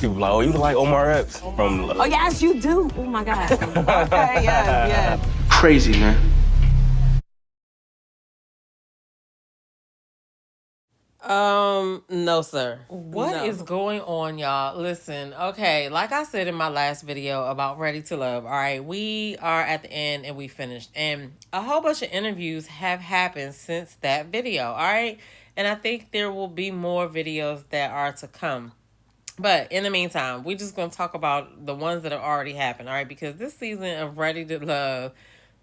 People like, oh, you like Omar Epps from... Oh, yes, you do. Oh, my God. Okay, yeah. Crazy, man. No, sir. What is going on, y'all? Listen, okay, like I said in my last video about Ready to Love, all right, we are at the end and we finished. And a whole bunch of interviews have happened since that video, all right? And I think there will be more videos that are to come. But in the meantime, we're just going to talk about the ones that have already happened, all right? Because this season of Ready to Love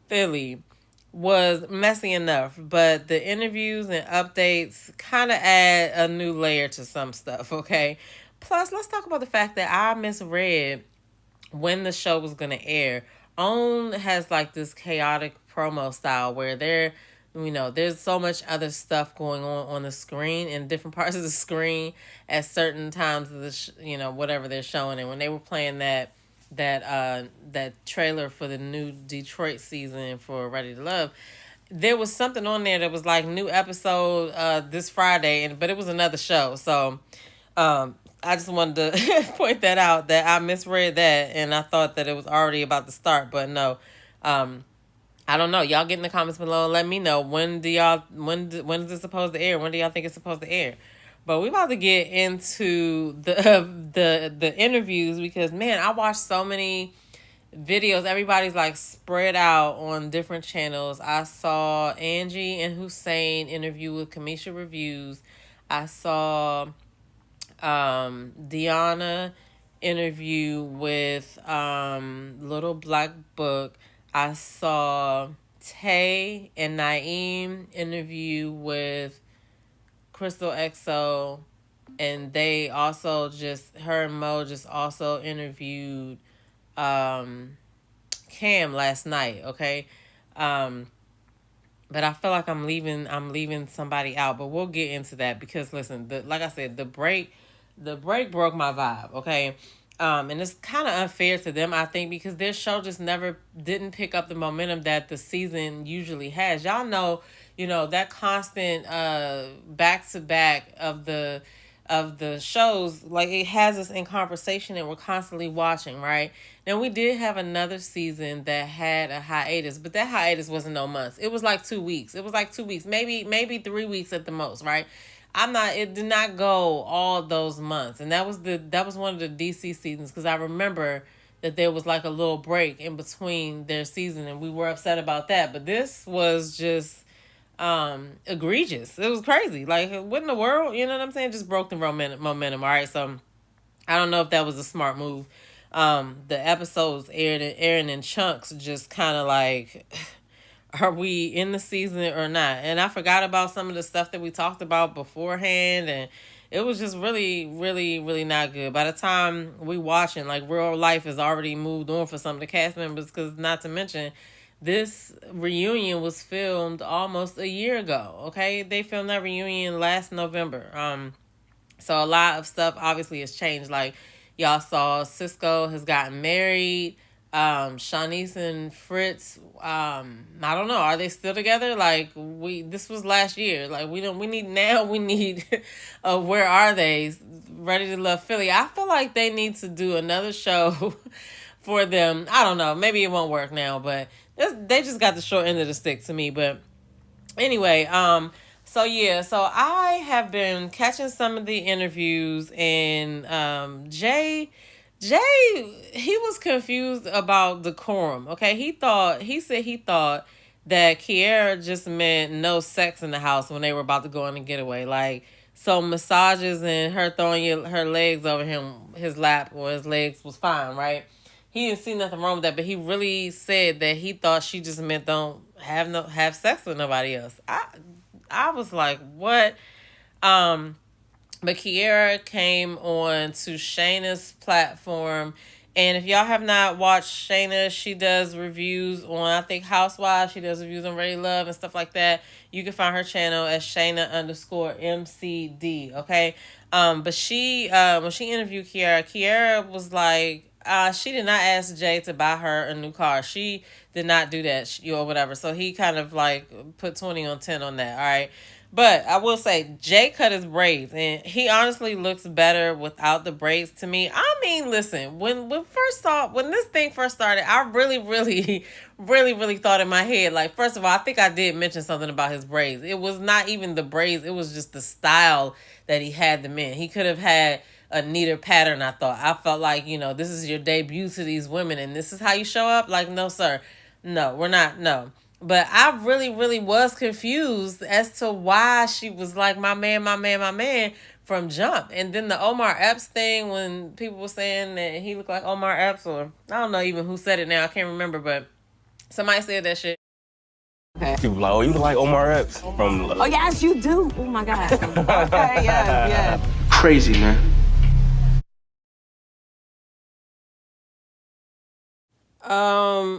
Philly was messy enough, but the interviews and updates kind of add a new layer to some stuff, okay? Plus, let's talk about the fact that I misread when the show was going to air. OWN has like this chaotic promo style where there's so much other stuff going on the screen in different parts of the screen at certain times of the whatever they're showing. And when they were playing that trailer for the new Detroit season for Ready to Love, there was something on there that was like new episode this Friday, but it was another show. So I just wanted to point that out, that I misread that and I thought that it was already about to start, but no. I don't know. Y'all get in the comments below and let me know when is it supposed to air? When do y'all think it's supposed to air? But we about to get into the interviews because, man, I watched so many videos. Everybody's like spread out on different channels. I saw Angie and Hussein interview with Kamisha Reviews. I saw Deanna interview with Little Black Book. I saw Tay and Naeem interview with Crystal XO, and they also her and Mo just also interviewed Cam last night, okay? But I feel like I'm leaving somebody out, but we'll get into that because listen, like I said, the break broke my vibe, okay? And it's kind of unfair to them, I think, because their show just never didn't pick up the momentum that the season usually has. Y'all know, that constant back-to-back of the shows, like it has us in conversation and we're constantly watching, right? Now we did have another season that had a hiatus, but that hiatus wasn't no months. It was like 2 weeks. Maybe 3 weeks at the most, right? It did not go all those months. And that was one of the DC seasons, because I remember that there was like a little break in between their season and we were upset about that. But this was just egregious. It was crazy. Like, what in the world? You know what I'm saying? Just broke the momentum. All right. So I don't know if that was a smart move. The episodes airing in chunks, just kind of like, are we in the season or not? And I forgot about some of the stuff that we talked about beforehand, and it was just really, really, really not good. By the time we watching, like, real life has already moved on for some of the cast members, because not to mention, this reunion was filmed almost a year ago, okay? They filmed that reunion last November. So a lot of stuff obviously has changed. Like, y'all saw Cisco has gotten married. Shanice and Fritz, I don't know, are they still together? Like, this was last year. Like, we need where are they? Ready to Love Philly. I feel like they need to do another show for them. I don't know, maybe it won't work now, but they just got the short end of the stick to me. But anyway, so I have been catching some of the interviews, and Jay, he was confused about decorum. Okay, he said he thought that Kiara just meant no sex in the house when they were about to go on a getaway. Like, so massages and her throwing her legs over his lap or his legs was fine, right? He didn't see nothing wrong with that, but he really said that he thought she just meant don't have sex with nobody else. I was like, what? But Kiara came on to Shayna's platform, and if y'all have not watched Shayna, she does reviews on, I think, Housewives. She does reviews on Ready Love and stuff like that. You can find her channel as Shayna_MCD, okay? But she, when she interviewed Kiara was like, she did not ask Jay to buy her a new car. She did not do that, or whatever. So he kind of like put 20 on 10 on that, all right? But I will say, Jay cut his braids, and he honestly looks better without the braids to me. I mean, listen, when this thing first started, I really, really, really thought in my head, like, first of all, I think I did mention something about his braids. It was not even the braids; it was just the style that he had them in. He could have had a neater pattern. I felt like, this is your debut to these women, and this is how you show up. Like, no, sir, no, we're not. No. But I really, really was confused as to why she was like, my man, my man, my man from jump. And then the Omar Epps thing, when people were saying that he looked like Omar Epps, or I don't know even who said it now. I can't remember, but somebody said that shit. Okay. People like, oh, you look like Omar Epps from. Oh yes, you do. Oh my God. Okay, yeah. Crazy, man.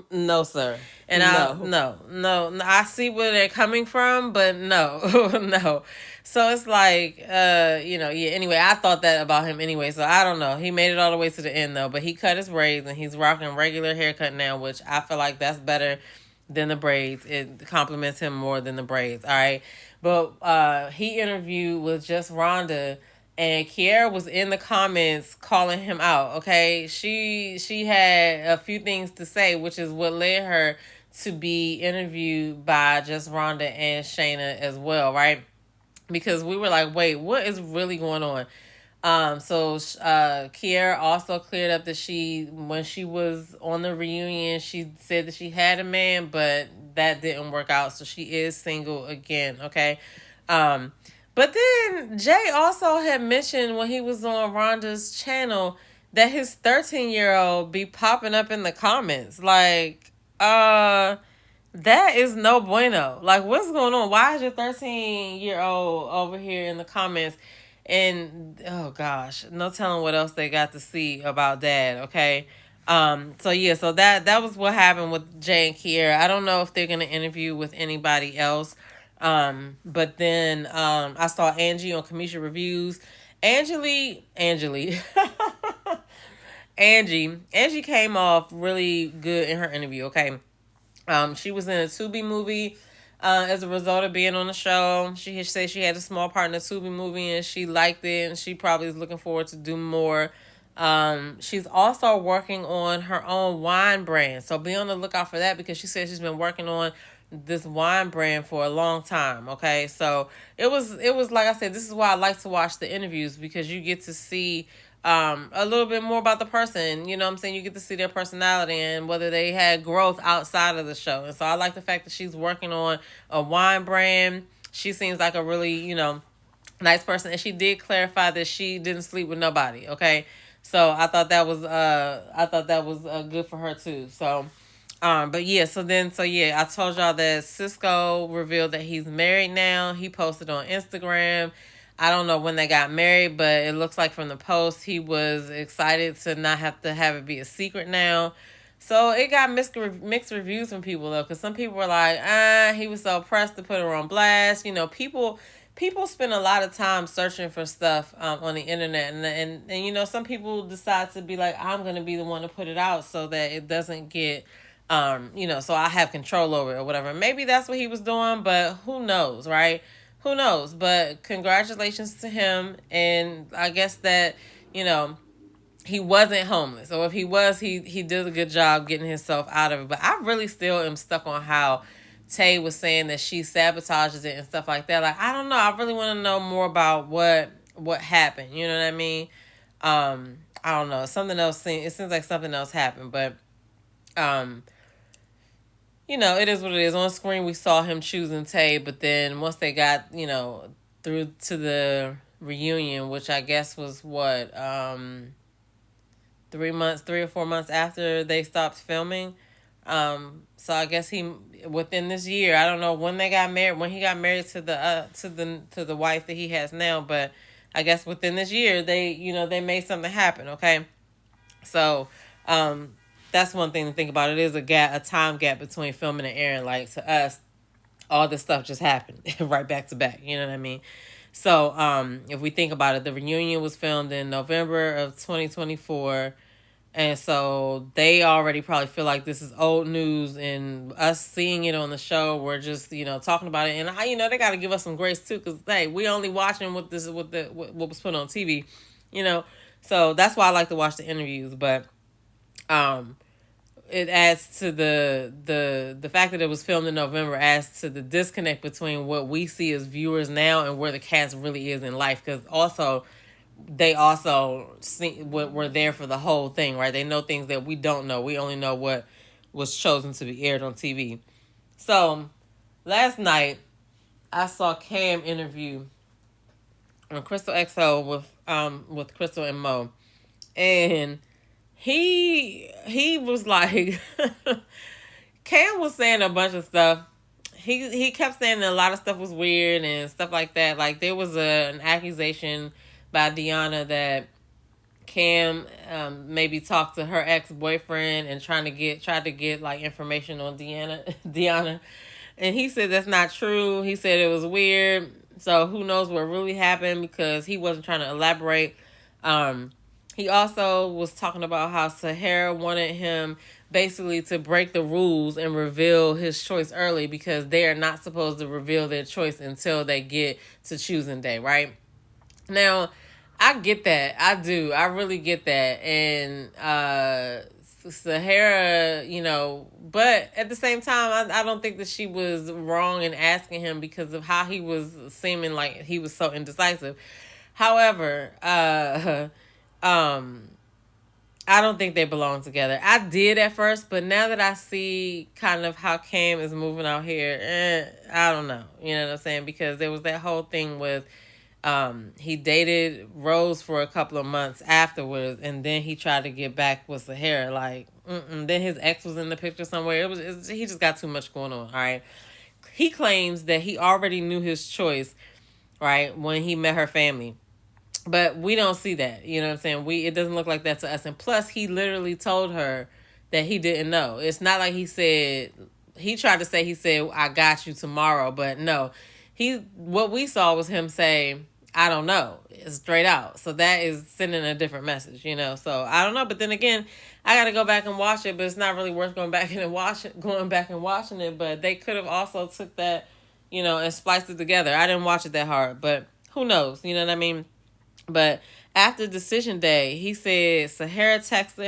No, sir. And no. I see where they're coming from, but no, no. So it's like, yeah, anyway, I thought that about him anyway, so I don't know. He made it all the way to the end, though, but he cut his braids, and he's rocking regular haircut now, which I feel like that's better than the braids. It compliments him more than the braids, all right? But he interviewed with Just Rhonda, and Kiara was in the comments calling him out, okay? She had a few things to say, which is what led her to be interviewed by Just Rhonda and Shayna as well, right? Because we were like, wait, what is really going on? So Kiara also cleared up that when she was on the reunion, she said that she had a man, but that didn't work out, so she is single again, okay? But then Jay also had mentioned when he was on Rhonda's channel that his 13-year-old be popping up in the comments. Like, that is no bueno. Like, what's going on? Why is your 13-year-old over here in the comments? And, oh gosh, no telling what else they got to see about dad, okay? So that was what happened with Jay and Kiara. I don't know if they're going to interview with anybody else. But then I saw Angie on Kamisha Reviews. Angie came off really good in her interview, okay? She was in a Tubi movie as a result of being on the show. She said she had a small part in the Tubi movie and she liked it, and she probably is looking forward to do more. She's also working on her own wine brand, so be on the lookout for that, because she said she's been working on this wine brand for a long time, okay? So it was like I said, this is why I like to watch the interviews, because you get to see a little bit more about the person, you know what I'm saying? You get to see their personality and whether they had growth outside of the show. And so I like the fact that she's working on a wine brand. She seems like a really, nice person, and she did clarify that she didn't sleep with nobody, okay? So I thought that was good for her too. So but yeah, I told y'all that Cisco revealed that he's married now. He posted on Instagram. I don't know when they got married, but it looks like from the post he was excited to not have to have it be a secret now. So it got mixed reviews from people, though, because some people were like, he was so pressed to put her on blast. People spend a lot of time searching for stuff on the internet, and some people decide to be like, I'm going to be the one to put it out so that it doesn't get so I have control over it or whatever. Maybe that's what he was doing, but who knows, right? Who knows? But congratulations to him. And I guess that, he wasn't homeless. Or if he was, he did a good job getting himself out of it. But I really still am stuck on how Tay was saying that she sabotages it and stuff like that. Like, I don't know. I really want to know more about what happened. You know what I mean? I don't know. It seems like something else happened. But it is what it is. On screen, we saw him choosing Tay, but then once they got, through to the reunion, which I guess was 3 or 4 months after they stopped filming. So I guess within this year, I don't know when they got married, when he got married to the wife that he has now, but I guess within this year, they made something happen, okay? So, that's one thing to think about. It is a time gap between filming and airing. Like, to us, all this stuff just happened right back to back. You know what I mean? So, if we think about it, the reunion was filmed in November of 2024. And so they already probably feel like this is old news, and us seeing it on the show, we're just, talking about it. And they got to give us some grace too, because hey, we only watching what was put on TV, you know. So that's why I like to watch the interviews. But it adds to the fact that it was filmed in November, adds to the disconnect between what we see as viewers now and where the cast really is in life. Because also, they also were there for the whole thing, right? They know things that we don't know. We only know what was chosen to be aired on TV. So last night I saw Cam interview on Crystal XO with Crystal and Mo, and he was like Cam was saying a bunch of stuff. He kept saying that a lot of stuff was weird and stuff like that. Like there was an accusation by Deanna that Cam maybe talked to her ex-boyfriend and tried to get like information on Deanna, and he said that's not true. He said it was weird. So who knows what really happened, because he wasn't trying to elaborate. He also was talking about how Sahara wanted him basically to break the rules and reveal his choice early, because they are not supposed to reveal their choice until they get to choosing day, right? Now, I get that. I do. I really get that. And Sahara, but at the same time, I don't think that she was wrong in asking him because of how he was seeming like he was so indecisive. However, I don't think they belong together. I did at first, but now that I see kind of how Cam is moving out here, I don't know. You know what I'm saying? Because there was that whole thing with he dated Rose for a couple of months afterwards, and then he tried to get back with Sahara. Like, then his ex was in the picture somewhere. He just got too much going on. All right. He claims that he already knew his choice, right, when he met her family. But we don't see that. You know what I'm saying? It doesn't look like that to us. And plus, he literally told her that he didn't know. It's not like he said, he tried to say, he said, I got you tomorrow. But no, what we saw was him say, I don't know. It's straight out. So that is sending a different message, So I don't know. But then again, I got to go back and watch it, but it's not really worth going back and watching it. But they could have also took that, and spliced it together. I didn't watch it that hard, but who knows? You know what I mean? But after decision day, he said Sahara texted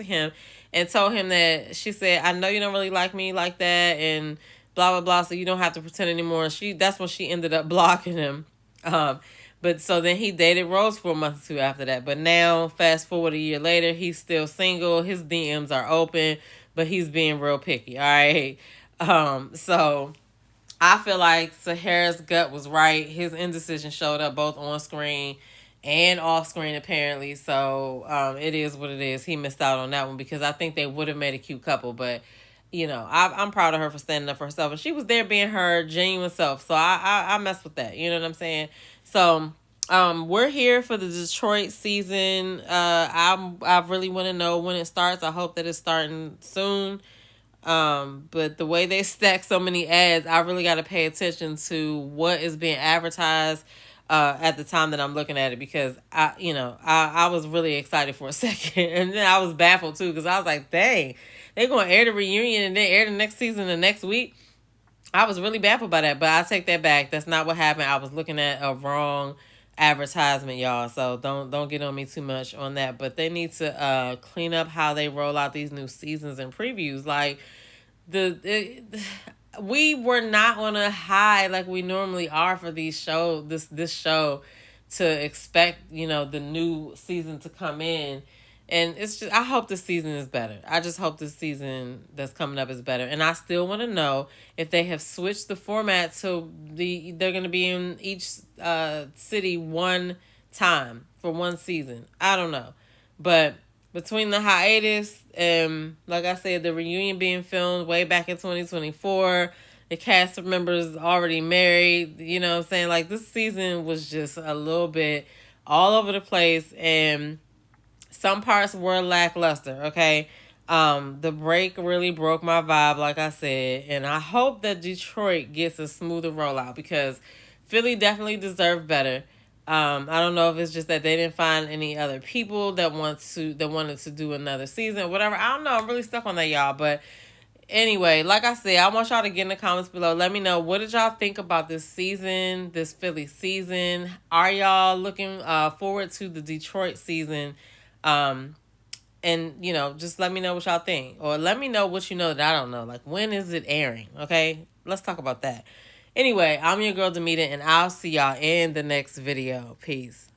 him and told him that she said, I know you don't really like me like that and blah, blah, blah, so you don't have to pretend anymore. That's when she ended up blocking him. But so then he dated Rose for a month or two after that. But now, fast forward a year later, he's still single. His DMs are open, but he's being real picky, all right? So I feel like Sahara's gut was right. His indecision showed up both on screen and off screen, apparently. So it is what it is. He missed out on that one, because I think they would have made a cute couple. But, I'm proud of her for standing up for herself. And she was there being her genuine self. So I mess with that. You know what I'm saying? So we're here for the Detroit season. I really want to know when it starts. I hope that it's starting soon. But the way they stack so many ads, I really got to pay attention to what is being advertised at the time that I'm looking at it, because I was really excited for a second, and then I was baffled too, because I was like, dang, they're going to air the reunion and then air the next season the next week. I was really baffled by that, but I take that back. That's not what happened. I was looking at a wrong advertisement, y'all. So don't get on me too much on that. But they need to clean up how they roll out these new seasons and previews. Like we were not on a high like we normally are for these this show, to expect the new season to come in. And it's just, I hope this season is better. I just hope this season that's coming up is better. And I still want to know if they have switched the format to they're going to be in each city one time for one season. I don't know. But between the hiatus and, like I said, the reunion being filmed way back in 2024, the cast members already married, you know what I'm saying? Like, this season was just a little bit all over the place, and some parts were lackluster, okay? The break really broke my vibe, like I said, and I hope that Detroit gets a smoother rollout, because Philly definitely deserved better. I don't know if it's just that they didn't find any other people that wanted to do another season, whatever. I don't know. I'm really stuck on that, y'all. But anyway, like I said, I want y'all to get in the comments below. Let me know, what did y'all think about this season, this Philly season? Are y'all looking forward to the Detroit season? And, just let me know what y'all think. Or let me know what you know that I don't know. Like, when is it airing? Okay? Let's talk about that. Anyway, I'm your girl, Demita, and I'll see y'all in the next video. Peace.